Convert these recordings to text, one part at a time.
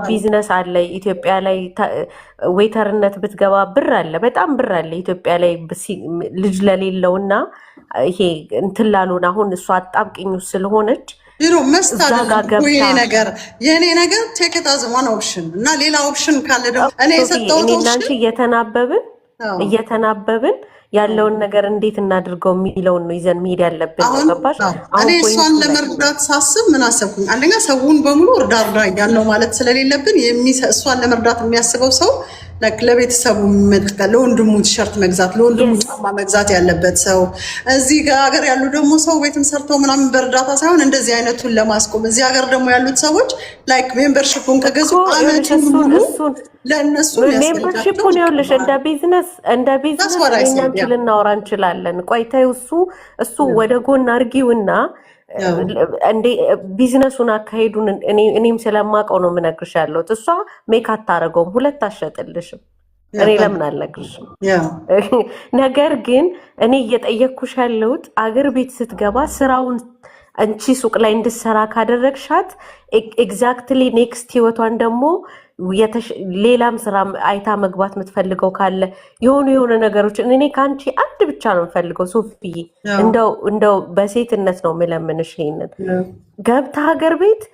ቢዝነስ አለ ኢትዮጵያ ላይ ዌተርነት ብትገባ ብር አለ፣ በጣም ብር አለ ኢትዮጵያ ላይ ልጅ ለሌለውና ይሄ እንትን ላሉን አሁን እሷ አጣብቅኝ ስለሆነች መስት አይደለም የኔ ነገር ቴክ ኢት አዝ ዋን ኦፕሽን እና ሌላ ኦፕሽን ካለ ደግሞ እኔ የሰጠሁት ኦፕሽን እየተናበብን ያለውን ነገር እንዴት እናድርገው የሚለውን ነው ይዘን መሄድ ያለብን። ገባሽ? እኔ እሷን ለመርዳት ሳስብ ምን አሰብኩኝ? አንደኛ ሰውን በሙሉ እርዳ ያለው ማለት ስለሌለብን እሷን ለመርዳት የሚያስበው ሰው ለቤተሰቡ ለወንድሙ ቲሸርት መግዛት ለወንድሙ ጫማ መግዛት ያለበት ሰው እዚህ ሀገር ያሉ ደግሞ ሰው ቤትም ሰርተው ምናምን በእርዳታ ሳይሆን እንደዚህ አይነቱን ለማስቆም እዚህ ሀገር ደግሞ ያሉት ሰዎች ላይክ ሜምበርሺፑን ከገዙ ለእነሱ ሜምበርሺፑን ይኸውልሽ እንደ ቢዝነስ እኛም ልናወራ እንችላለን። ቆይተው እሱ ወደ ጎን አርጊውና እንዴ ቢዝነሱን አካሄዱን እኔም ስለማውቀው ነው የምነግርሽ ያለሁት። እሷ ሜክ አታረገውም፣ ሁለት አሸጥልሽም። እኔ ለምን አልነግርሽም? ነገር ግን እኔ እየጠየቅኩሽ ያለሁት አገር ቤት ስትገባ ስራውን አንቺ ሱቅ ላይ እንድትሰራ ካደረግሻት ኤግዛክትሊ ኔክስት ህይወቷን ደግሞ ሌላም ስራ አይታ መግባት የምትፈልገው ካለ የሆኑ ነገሮች እኔ ከአንቺ አንድ ብቻ ነው የምፈልገው ሶፊዬ፣ እንደው በሴትነት ነው የምለምንሽ። ይሄንን ገብታ ሀገር ቤት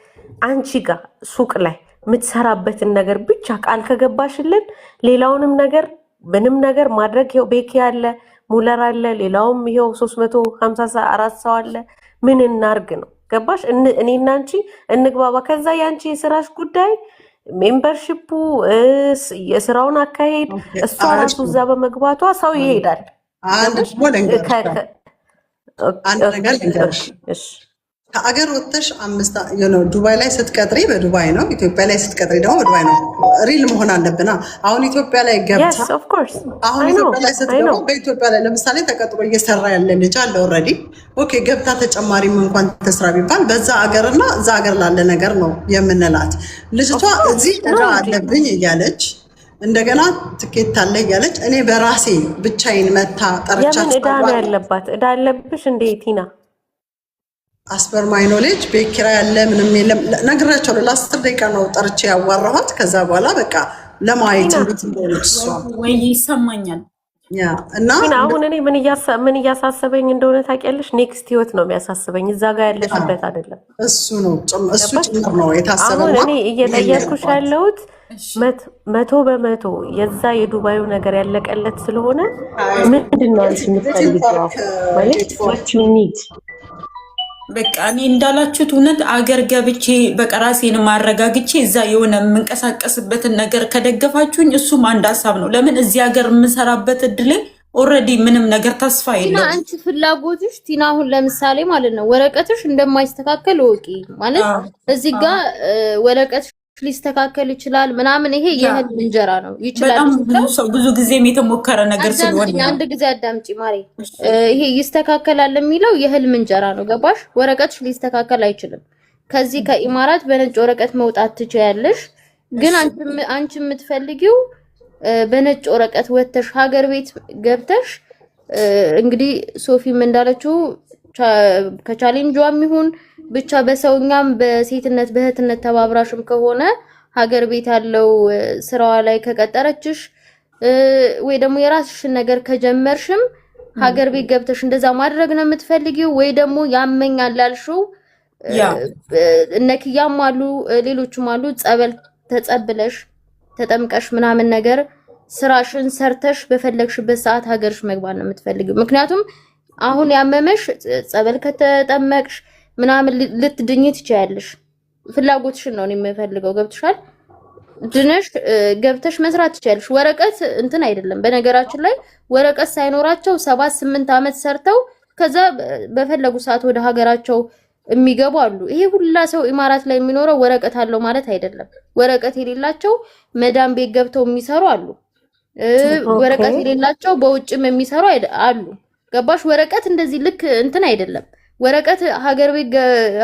አንቺ ጋር ሱቅ ላይ የምትሰራበትን ነገር ብቻ ቃል ከገባሽልን ሌላውንም ነገር ምንም ነገር ማድረግ ይኸው ቤኪ አለ፣ ሙለር አለ፣ ሌላውም ይኸው 354 ሰው አለ። ምን እናርግ ነው ገባሽ? እኔና አንቺ እንግባባ። ከዛ የአንቺ የስራሽ ጉዳይ ሜምበርሺፑ የስራውን አካሄድ እሷ ራሱ እዛ በመግባቷ ሰው ይሄዳል። አንድ ነገር ልንገርሽ፣ ከአገር ወጥተሽ ዱባይ ላይ ስትቀጥሪ በዱባይ ነው፣ ኢትዮጵያ ላይ ስትቀጥሪ ደግሞ በዱባይ ነው። ሪል መሆን አለብና አሁን ኢትዮጵያ ላይ ገብታ ኢትዮጵያ ላይ ስትገባ በኢትዮጵያ ላይ ለምሳሌ ተቀጥሮ እየሰራ ያለ ልጅ አለ ኦልሬዲ። ኦኬ ገብታ ተጨማሪም እንኳን ተስራ ቢባል በዛ አገርና እዛ አገር ላለ ነገር ነው የምንላት። ልጅቷ እዚህ እዳ አለብኝ እያለች እንደገና ትኬት አለ እያለች እኔ በራሴ ብቻዬን መታ ጠርቻት እዳ ነው ያለባት። እዳ አለብሽ እንዴ ቲና? አስበር ማይ ኖሌጅ ቤኪራ ያለ ምንም የለም ነግራቸው ለ10 ደቂቃ ነው ጠርቼ ያዋራኋት። ከዛ በኋላ በቃ ለማየት እንዴት እንደሆነች እሷ ወይ ይሰማኛል። እና አሁን እኔ ምን እያሳሰበኝ እንደሆነ ታውቂያለሽ? ኔክስት ህይወት ነው የሚያሳስበኝ፣ እዛ ጋር ያለሽበት አይደለም። እሱ ጭምር ነው የታሰበው። አሁን እኔ እየጠየቅኩሽ ያለሁት 100% የዛ የዱባዩ ነገር ያለቀለት ስለሆነ ምንድነው አንቺ የምትፈልጊው ማለት what you need? በቃ እኔ እንዳላችሁት እውነት አገር ገብቼ በቃ ራሴን ማረጋግቼ እዛ የሆነ የምንቀሳቀስበትን ነገር ከደገፋችሁኝ እሱም አንድ ሀሳብ ነው። ለምን እዚህ ሀገር የምሰራበት እድሌ ኦልሬዲ ምንም ነገር ተስፋ የለም። አንቺ ፍላጎትሽ ቲና አሁን ለምሳሌ ማለት ነው ወረቀትሽ እንደማይስተካከል ወቂ ማለት እዚህ ጋር ወረቀትሽ ሊስተካከል ይችላል ምናምን፣ ይሄ የህልም እንጀራ ነው። ይችላል ብዙ ጊዜም የተሞከረ ነገር ስለሆነ አንድ ጊዜ አዳምጪ ማሬ፣ ይሄ ይስተካከላል የሚለው የህልም እንጀራ ነው። ገባሽ? ወረቀትሽ ሊስተካከል አይችልም። ከዚህ ከኢማራት በነጭ ወረቀት መውጣት ትችያለሽ። ግን አንቺ የምትፈልጊው በነጭ ወረቀት ወተሽ ሀገር ቤት ገብተሽ እንግዲህ ሶፊም እንዳለችው ከቻሌንጇም ይሁን ብቻ በሰውኛም በሴትነት በእህትነት ተባብራሽም ከሆነ ሀገር ቤት ያለው ስራዋ ላይ ከቀጠረችሽ ወይ ደግሞ የራስሽን ነገር ከጀመርሽም ሀገር ቤት ገብተሽ እንደዛ ማድረግ ነው የምትፈልጊው? ወይ ደግሞ ያመኛል ላልሽው እነክያም አሉ ሌሎችም አሉ ጸበል ተጸብለሽ ተጠምቀሽ ምናምን ነገር ስራሽን ሰርተሽ በፈለግሽበት ሰዓት ሀገርሽ መግባት ነው የምትፈልጊው። ምክንያቱም አሁን ያመመሽ ጸበል ከተጠመቅሽ ምናምን ልትድኝ ትችያለሽ። ፍላጎትሽን ነው የምፈልገው። ገብትሻል? ድነሽ ገብተሽ መስራት ትችያለሽ። ወረቀት እንትን አይደለም። በነገራችን ላይ ወረቀት ሳይኖራቸው 7-8 ዓመት ሰርተው ከዛ በፈለጉ ሰዓት ወደ ሀገራቸው የሚገቡ አሉ። ይሄ ሁላ ሰው ኢማራት ላይ የሚኖረው ወረቀት አለው ማለት አይደለም። ወረቀት የሌላቸው መዳም ቤት ገብተው የሚሰሩ አሉ። ወረቀት የሌላቸው በውጭም የሚሰሩ አሉ። ገባሽ? ወረቀት እንደዚህ ልክ እንትን አይደለም። ወረቀት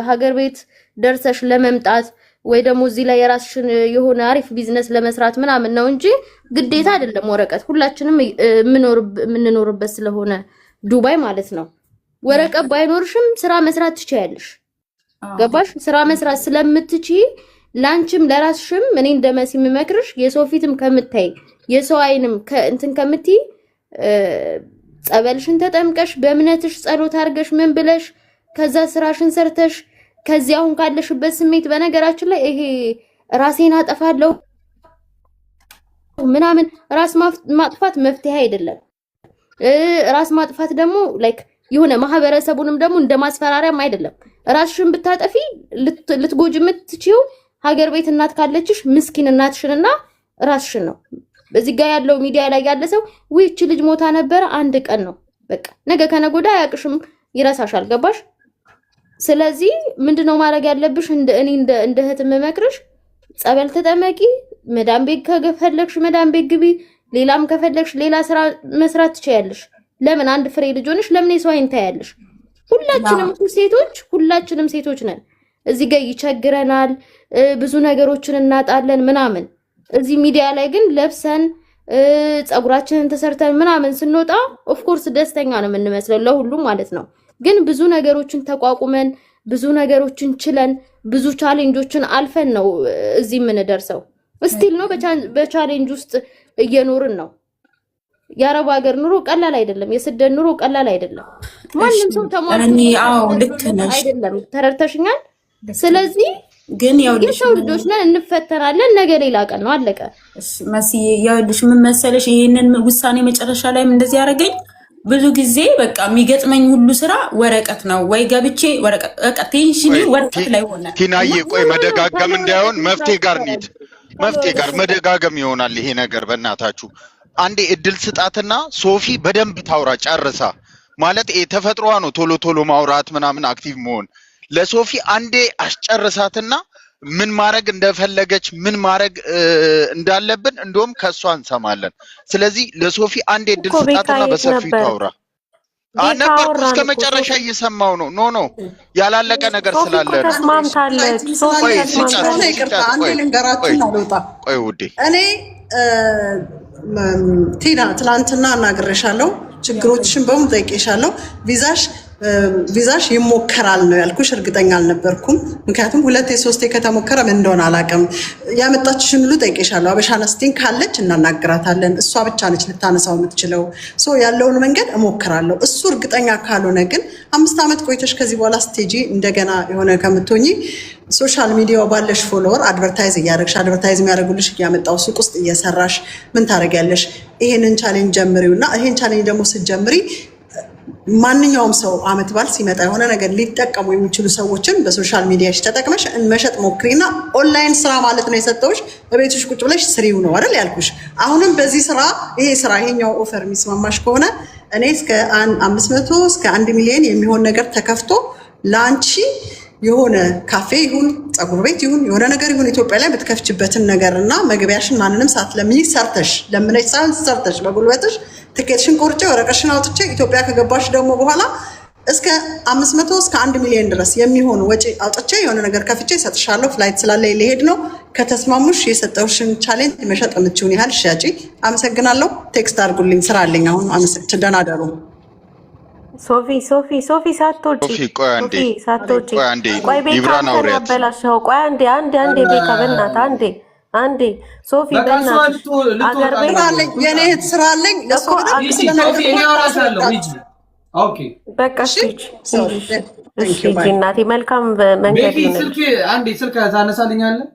ሀገር ቤት ደርሰሽ ለመምጣት ወይ ደግሞ እዚህ ላይ የራስሽን የሆነ አሪፍ ቢዝነስ ለመስራት ምናምን ነው እንጂ ግዴታ አይደለም ወረቀት። ሁላችንም የምንኖርበት ስለሆነ ዱባይ ማለት ነው። ወረቀት ባይኖርሽም ስራ መስራት ትችያለሽ። ገባሽ? ስራ መስራት ስለምትችይ ላንቺም ለራስሽም እኔ እንደመሲ የምመክርሽ የሰው ፊትም ከምታይ የሰው አይንም እንትን ከምትይ ጸበልሽን ተጠምቀሽ በእምነትሽ ጸሎት አድርገሽ ምን ብለሽ ከዛ ስራሽን ሰርተሽ ከዚህ አሁን ካለሽበት ስሜት በነገራችን ላይ ይሄ ራሴን አጠፋለሁ ምናምን ራስ ማጥፋት መፍትሄ አይደለም። ራስ ማጥፋት ደግሞ ላይክ የሆነ ማህበረሰቡንም ደግሞ እንደማስፈራሪያም አይደለም። ራስሽን ብታጠፊ ልትጎጂ የምትችይው ሀገር ቤት እናት ካለችሽ ምስኪን እናትሽንና ራስሽን ነው። በዚህ ጋር ያለው ሚዲያ ላይ ያለ ሰው እቺ ልጅ ሞታ ነበር አንድ ቀን ነው በቃ ነገ ከነጎዳ አያቅሽም ይረሳሻል። ገባሽ? ስለዚህ ምንድነው ማድረግ ያለብሽ? እኔ እንደ እህት መመክርሽ ጸበል ተጠመቂ፣ መዳም ቤት ከፈለግሽ መዳም ቤት ግቢ፣ ሌላም ከፈለግሽ ሌላ ስራ መስራት ትችያለሽ። ለምን አንድ ፍሬ ልጅ ሆነሽ ለምን የሰው አይን ታያለሽ? ሁላችንም ሴቶች ነን። እዚህ ጋር ይቸግረናል፣ ብዙ ነገሮችን እናጣለን ምናምን። እዚህ ሚዲያ ላይ ግን ለብሰን ጸጉራችንን ተሰርተን ምናምን ስንወጣ ኦፍ ኮርስ ደስተኛ ነው የምንመስለው ለሁሉም ማለት ነው። ግን ብዙ ነገሮችን ተቋቁመን ብዙ ነገሮችን ችለን ብዙ ቻሌንጆችን አልፈን ነው እዚህ የምንደርሰው። ስቲል ነው በቻሌንጅ ውስጥ እየኖርን ነው። የአረብ ሀገር ኑሮ ቀላል አይደለም። የስደት ኑሮ ቀላል አይደለም። ማንም ሰው አይደለም። ተረድተሽኛል? ስለዚህ ግን የሰው ልጆች ነን፣ እንፈተናለን። ነገ ሌላ ቀን ነው፣ አለቀ። መስዬ ያልሽ ምን መሰለሽ፣ ይሄንን ውሳኔ መጨረሻ ላይም እንደዚህ ያደረገኝ ብዙ ጊዜ በቃ የሚገጥመኝ ሁሉ ስራ ወረቀት ነው ወይ ገብቼ ወረቀት ቴንሽን ወረቀት ላይ ሆነ። ቲናዬ ቆይ መደጋገም እንዳይሆን መፍትሄ ጋር እንሂድ። መፍትሄ ጋር መደጋገም ይሆናል ይሄ ነገር። በእናታችሁ አንዴ እድል ስጣትና ሶፊ በደንብ ታውራ ጨርሳ። ማለት ተፈጥሯ ነው ቶሎ ቶሎ ማውራት ምናምን አክቲቭ መሆን። ለሶፊ አንዴ አስጨርሳትና ምን ማድረግ እንደፈለገች ምን ማድረግ እንዳለብን እንደውም ከሷ እንሰማለን። ስለዚህ ለሶፊ አንዴ እድል ስጣትና በሰፊው ታውራ። ነበርኩ እስከ መጨረሻ እየሰማው ነው። ኖ ያላለቀ ነገር ስላለ ቆይ ውዴ እኔ ቲና ትላንትና እናግሬሻለሁ። ችግሮችሽን በሙሉ ጠይቄሻለሁ። ቪዛሽ ይሞከራል ነው ያልኩሽ። እርግጠኛ አልነበርኩም፣ ምክንያቱም 2-3 ከተሞከረ ምን እንደሆነ አላውቅም። ያመጣችሽን ሁሉ ጠይቄሻለሁ። አበሻ ነስቲን ካለች እናናግራታለን። እሷ ብቻ ነች ልታነሳው የምትችለው። ያለውን መንገድ እሞክራለሁ። እሱ እርግጠኛ ካልሆነ ግን 5 ዓመት ቆይተሽ ከዚህ በኋላ ስቴጂ እንደገና የሆነ ከምትሆኚ ሶሻል ሚዲያው ባለሽ ፎሎወር አድቨርታይዝ እያደረግሽ አድቨርታይዝ የሚያደርጉልሽ እያመጣው ሱቅ ውስጥ እየሰራሽ ምን ታደርጊያለሽ? ይሄንን ቻሌንጅ ጀምሪውና ይሄን ቻሌንጅ ደግሞ ስትጀምሪ ማንኛውም ሰው አመት በዓል ሲመጣ የሆነ ነገር ሊጠቀሙ የሚችሉ ሰዎችን በሶሻል ሚዲያሽ ተጠቅመሽ መሸጥ ሞክሪና ኦንላይን ስራ ማለት ነው የሰጠውሽ በቤትሽ ቁጭ ብለሽ ስሪው ነው አይደል ያልኩሽ። አሁንም በዚህ ስራ ይሄኛው ኦፈር የሚስማማሽ ከሆነ እኔ እስከ 500 እስከ 1 ሚሊዮን የሚሆን ነገር ተከፍቶ ላንቺ የሆነ ካፌ ይሁን ጸጉር ቤት ይሁን የሆነ ነገር ይሁን ኢትዮጵያ ላይ ብትከፍችበትን ነገርና መግቢያሽን ማንንም ሳትለምኚ ሰርተሽ ለምነሽ ሰርተሽ በጉልበትሽ ትኬትሽን ቆርጬ ወረቀትሽን አውጥቼ ኢትዮጵያ ከገባሽ ደግሞ በኋላ እስከ 500 እስከ 1 ሚሊዮን ድረስ የሚሆን ወጪ አውጥቼ የሆነ ነገር ከፍቼ እሰጥሻለሁ። ፍላይት ስላለ ሊሄድ ነው። ከተስማሙሽ የሰጠውሽን ቻሌንጅ መሸጥ የምትችይውን ያህል ሻጪ። አመሰግናለሁ። ቴክስት አድርጉልኝ፣ ስራ አለኝ አሁን። ደህና ደሩ። ሶፊ ሳትወጪ ቆይ ቤካ ያበላሽው። ቆይ አንዴ ቤካ በእናትህ አንዴ ሶፊ በእናትህ አገር ቤት አለኝ የኔ እህት ስራ አለኝ። በቃ እሺ እናቴ መልካም መንገድ አንዴ ስልክ ታነሳልኛለህ?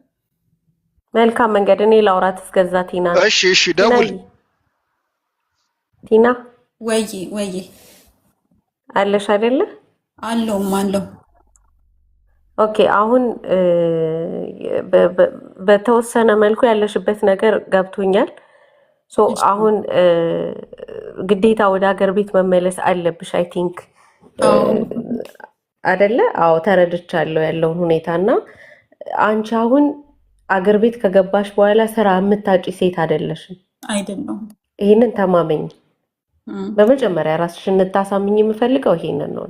መልካም መንገድ። እኔ ላውራት እስከዛ ቲና። እሺ ደውል ቲና። ወይ አለሽ አይደለ? አለው። ኦኬ አሁን በተወሰነ መልኩ ያለሽበት ነገር ገብቶኛል። አሁን ግዴታ ወደ ሀገር ቤት መመለስ አለብሽ አይ ቲንክ አይደለ? አዎ ተረድቻለሁ ያለውን ሁኔታና አንቺ አሁን አገር ቤት ከገባሽ በኋላ ስራ የምታጪ ሴት አይደለሽም። አይደለም። ይሄንን ተማመኝ። በመጀመሪያ ራስሽን እንድታሳምኝ የምፈልገው ይሄንን ነው።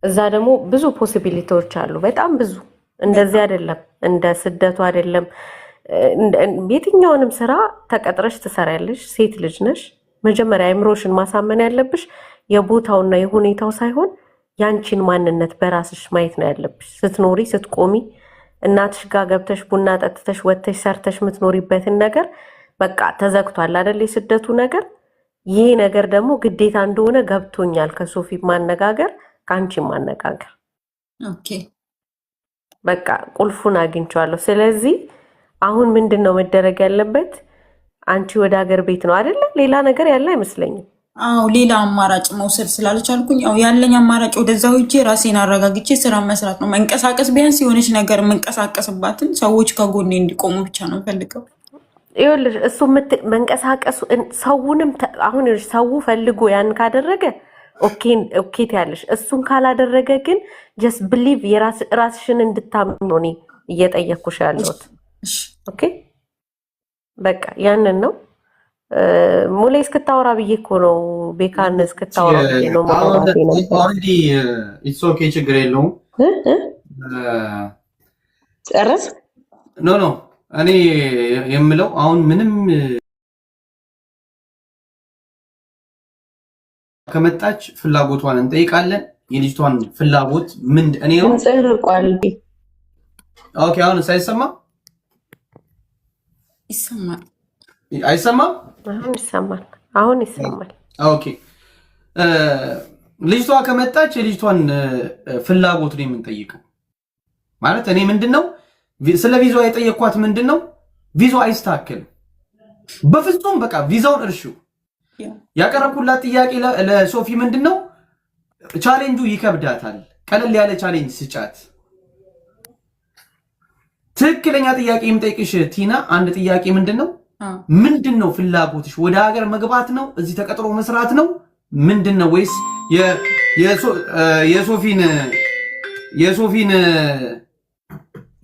እዛ ደግሞ ብዙ ፖሲቢሊቲዎች አሉ፣ በጣም ብዙ። እንደዚህ አይደለም፣ እንደ ስደቱ አይደለም። የትኛውንም ስራ ተቀጥረሽ ትሰሪያለሽ። ሴት ልጅ ነሽ። መጀመሪያ አእምሮሽን ማሳመን ያለብሽ የቦታውና የሁኔታው ሳይሆን ያንቺን ማንነት በራስሽ ማየት ነው ያለብሽ። ስትኖሪ ስትቆሚ እናትሽ ጋር ገብተሽ ቡና ጠጥተሽ ወጥተሽ ሰርተሽ የምትኖሪበትን ነገር በቃ ተዘግቷል አይደል? የስደቱ ነገር ይሄ ነገር ደግሞ ግዴታ እንደሆነ ገብቶኛል። ከሶፊ ማነጋገር ከአንቺ ማነጋገር ኦኬ በቃ ቁልፉን አግኝቻለሁ። ስለዚህ አሁን ምንድነው መደረግ ያለበት? አንቺ ወደ ሀገር ቤት ነው አይደለ? ሌላ ነገር ያለ አይመስለኝም። አዎ ሌላ አማራጭ መውሰድ ስላልቻልኩኝ ያው ያለኝ አማራጭ ወደዛው ሂጄ ራሴን አረጋግቼ ስራ መስራት ነው። መንቀሳቀስ ቢያንስ የሆነች ነገር መንቀሳቀስባትን ሰዎች ከጎኔ እንዲቆሙ ብቻ ነው ፈልገው። ይኸውልሽ እሱ መንቀሳቀሱ ሰውንም አሁን ሰው ፈልጎ ያን ካደረገ ኦኬ ያለሽ፣ እሱን ካላደረገ ግን ጀስት ብሊቭ ራስሽን እንድታምኚ ነው እየጠየኩሽ ያለሁት። ኦኬ በቃ ያንን ነው። ሙሌ እስክታወራ ብዬ እኮ ነው። ቤካን እስክታወራ ብዬ ነው ማለት ነው። ኢትስ ኦኬ ችግር የለውም። ጨረስ ኖ እኔ የምለው አሁን ምንም ከመጣች ፍላጎቷን እንጠይቃለን። የልጅቷን ፍላጎት ምን እኔ ነው ጽርቋል። ኦኬ አሁን ሳይሰማ ይሰማል አይሰማም? አሁን ይሰማል። ኦኬ ልጅቷ ከመጣች የልጅቷን ፍላጎት ነው የምንጠይቀው። ማለት እኔ ምንድነው ስለ ቪዛ የጠየኳት ምንድነው ቪዛ አይስተካከልም በፍጹም በቃ ቪዛውን እርሹ። ያቀረብኩላት ጥያቄ ለሶፊ ምንድነው ቻሌንጁ ይከብዳታል፣ ቀለል ያለ ቻሌንጅ ስጫት። ትክክለኛ ጥያቄ የምጠይቅሽ ቲና አንድ ጥያቄ ምንድነው ፍላጎትሽ? ወደ ሀገር መግባት ነው? እዚህ ተቀጥሮ መስራት ነው? ምንድነው? ወይስ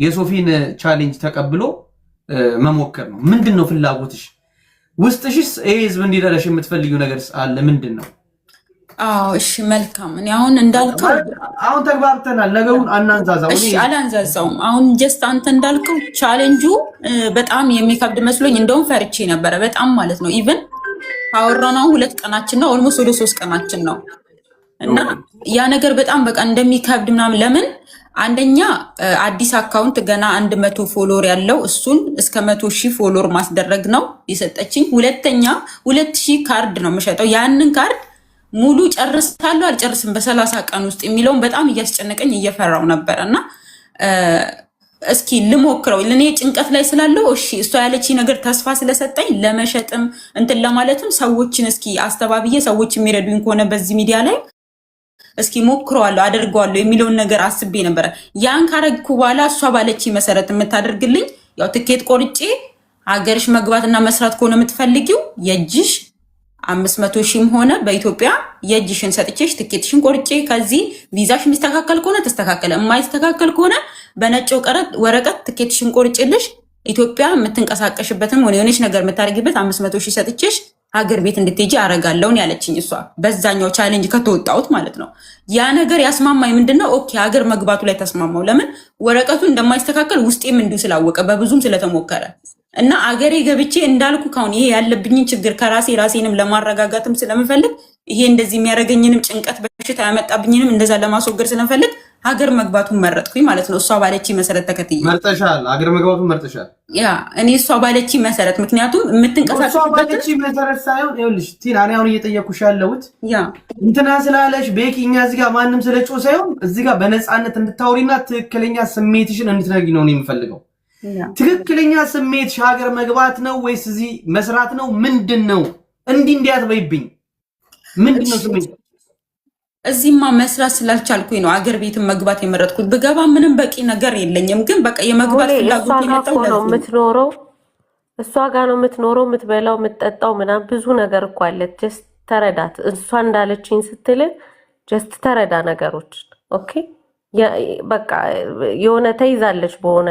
የሶፊን ቻሌንጅ ተቀብሎ መሞከር ነው? ምንድነው ፍላጎትሽ? ውስጥሽስ ይሄ ህዝብ እንዲረዳሽ የምትፈልጊው ነገር አለ? ምንድነው? አዎ እሺ መልካም። እኔ አሁን እንዳልከው አሁን ተግባብተናል። ነገሩን አናንዛዛው። እሺ አላንዛዛውም። አሁን ጀስት አንተ እንዳልከው ቻሌንጁ በጣም የሚከብድ መስሎኝ እንደውም ፈርቼ ነበረ በጣም ማለት ነው። ኢቭን አወራናው 2 ቀናችን ነው፣ ኦልሞስት ወደ 3 ቀናችን ነው እና ያ ነገር በጣም በቃ እንደሚከብድ ምናምን። ለምን አንደኛ አዲስ አካውንት ገና 100 ፎሎወር ያለው እሱን እስከ 100,000 ፎሎወር ማስደረግ ነው የሰጠችኝ። ሁለተኛ 2,000 ካርድ ነው የምሸጠው። ያንን ካርድ ሙሉ ጨርሳለሁ አልጨርስም በ30 ቀን ውስጥ የሚለውን በጣም እያስጨነቀኝ እየፈራው ነበር እና እስኪ ልሞክረው ለኔ ጭንቀት ላይ ስላለው እሺ እሷ ያለች ነገር ተስፋ ስለሰጠኝ ለመሸጥም እንትን ለማለትም ሰዎችን እስኪ አስተባብዬ ሰዎች የሚረዱኝ ከሆነ በዚህ ሚዲያ ላይ እስኪ ሞክረዋለሁ አደርገዋለሁ የሚለውን ነገር አስቤ ነበር። ያን ካረግኩ በኋላ እሷ ባለች መሰረት የምታደርግልኝ ያው ትኬት ቆርጬ ሀገርሽ መግባትና መስራት ከሆነ የምትፈልጊው የእጅሽ 500,000 ሆነ በኢትዮጵያ የእጅሽን ሰጥቼሽ ትኬትሽን ቆርጬ ከዚህ ቪዛሽ የሚስተካከል ከሆነ ተስተካከለ፣ የማይስተካከል ከሆነ በነጭ ወረቀት ትኬትሽን ቆርጬልሽ ኢትዮጵያ የምትንቀሳቀሽበትን ሆነ የሆነች ነገር የምታደርጊበት 500,000 ሰጥቼሽ ሀገር ቤት እንድትሄጂ አረጋለሁን ያለችኝ እሷ። በዛኛው ቻሌንጅ ከተወጣሁት ማለት ነው። ያ ነገር ያስማማኝ ምንድነው ኦኬ ሀገር መግባቱ ላይ ተስማማው። ለምን ወረቀቱ እንደማይስተካከል ውስጤም እንዲሁ ስላወቀ በብዙም ስለተሞከረ እና አገሬ ገብቼ እንዳልኩ ካሁን ይሄ ያለብኝን ችግር ራሴንም ለማረጋጋትም ስለምፈልግ ይሄ እንደዚህ የሚያደርገኝንም ጭንቀት በሽታ ያመጣብኝንም እንደዛ ለማስወገድ ስለምፈልግ ሀገር መግባቱን መረጥኩኝ ማለት ነው። እሷ ባለች መሰረት ተከትዬ መርጠሻል። ሀገር መግባቱን መርጠሻል። ያ እኔ እሷ ባለች መሰረት ምክንያቱም የምትንቀሳቀስበት እሷ ባለች መሰረት ሳይሆን ይኸውልሽ ቲና እኔ አሁን እየጠየኩሽ ያለሁት እንትና ስላለሽ ቤኪኛ እዚህ ጋር ማንም ስለጮ ሳይሆን እዚህ ጋር በነፃነት እንድታወሪና ትክክለኛ ስሜትሽን እንድትነግሪ ነው የምፈልገው። ትክክለኛ ስሜት ሀገር መግባት ነው ወይስ እዚህ መስራት ነው? ምንድነው? እንዲያት በይብኝ። ምንድነው ስሜት? እዚህማ መስራት ስላልቻልኩኝ ነው ሀገር ቤትን መግባት የመረጥኩት። ብገባ ምንም በቂ ነገር የለኝም፣ ግን በቃ የመግባት ፍላጎት የመጣው ነው የምትኖረው እሷ ጋር ነው የምትኖረው፣ የምትበላው፣ የምትጠጣው ምናምን ብዙ ነገር እኮ አለ። ጀስት ተረዳት። እሷ እንዳለችኝ ስትል ጀስት ተረዳ ነገሮችን። ኦኬ በቃ የሆነ ተይዛለች በሆነ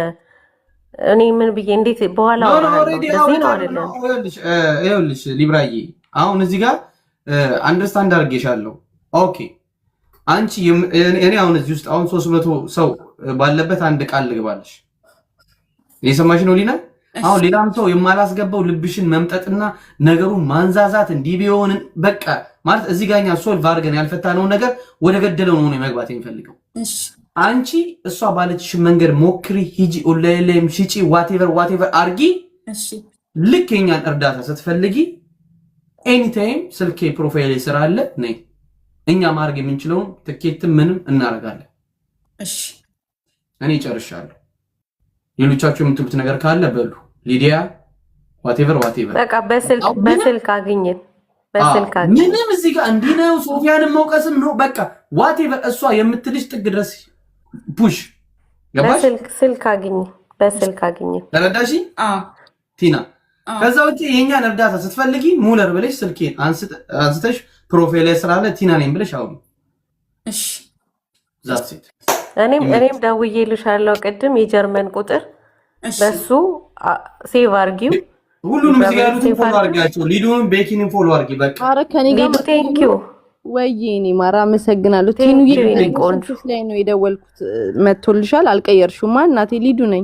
እኔ ምን ብዬ እንዴት በኋላ ይኸውልሽ ሊብራዬ አሁን እዚህ ጋር አንደርስታንድ አድርጌሻለሁ። ኦኬ አንቺ እኔ አሁን እዚህ ውስጥ አሁን 300 ሰው ባለበት አንድ ቃል ልግባለሽ። የሰማሽ ነው ሊና? አሁን ሌላም ሰው የማላስገባው ልብሽን መምጠጥና ነገሩን ማንዛዛት እንዲህ ቢሆን በቃ ማለት እዚህ ጋር እኛ ሶልቭ አድርገን ያልፈታነውን ነገር ወደ ገደለው ነው መግባት የሚፈልገው። አንቺ እሷ ባለችሽ መንገድ ሞክሪ፣ ሂጂ፣ ኦንላይን ሽጪ፣ ዋቴቨር አርጊ። እሺ ልክ የኛን እርዳታ ስትፈልጊ ኤኒታይም ስልኬ ፕሮፋይል ስራ አለ ነይ። እኛ ማድረግ የምንችለውን ትኬት ምንም እናደርጋለን። እሺ እኔ ጨርሻለሁ። ሌሎቻችሁ የምትሉት ነገር ካለ በሉ። ሊዲያ ዋቴቨር በቃ በስልክ አግኘን። ምንም እዚህ ጋር እንዲህ ነው። ሶፊያንም መውቀስም ነው። በቃ ዋቴቨር እሷ የምትልሽ ጥግ ድረስ ፑሽ ገባሽ? በስልክ አግኘን። ተረዳሽ ቲና? ከዛ ውጪ የኛን እርዳታ ስትፈልጊ ሙለር ብለሽ ስልኬን አንስተሽ ፕሮፋይል ላይ ስላለ ቲና ነኝ ብለሽ አውሪ። እሺ ዛት ሴት እኔም ደውዬልሻለሁ ቅድም የጀርመን ቁጥር በሱ ሴቭ አርጊው። ሁሉንም እዚህ ጋር ያሉትን ፎሎ አርጋቸው። ሊዱን ቤኪንን ፎሎ አርጊ። በቃ አረ ከኔ ጋር ቴንክ ዩ ወይኔ ማራ አመሰግናለሁ። ቲኑዬ ቆንጆ ላይ ነው የደወልኩት። መጥቶልሻል? አልቀየርሽውማ እናቴ ሊዱ ነኝ።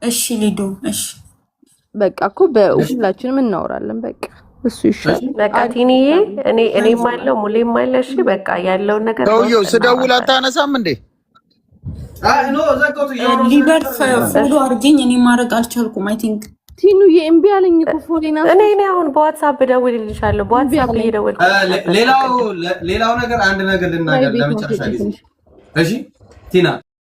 እሺ ሊዱ እሺ በቃ እኮ በሁላችንም እናወራለን። በቃ እሱ ይሻል። በቃ ቲኒዬ እኔ ማለው ሙሌም ማለሽ በቃ ያለውን ነገር ሰውዬው ስደውል አታነሳም እንዴ? ኖ ዘጋውት ሊበር ፎሎ አርጊኝ። እኔ ማድረግ አልቻልኩም። አይ ቲንክ ቲኑዬ እምቢ አለኝ እኮ ፎሌና እኔ አሁን በዋትስአፕ ደውልልሻለሁ። በዋትስአፕ እየደወልኩ ሌላው ነገር አንድ ነገር ልናገር ለመጨረሻ ጊዜ። እሺ ቲና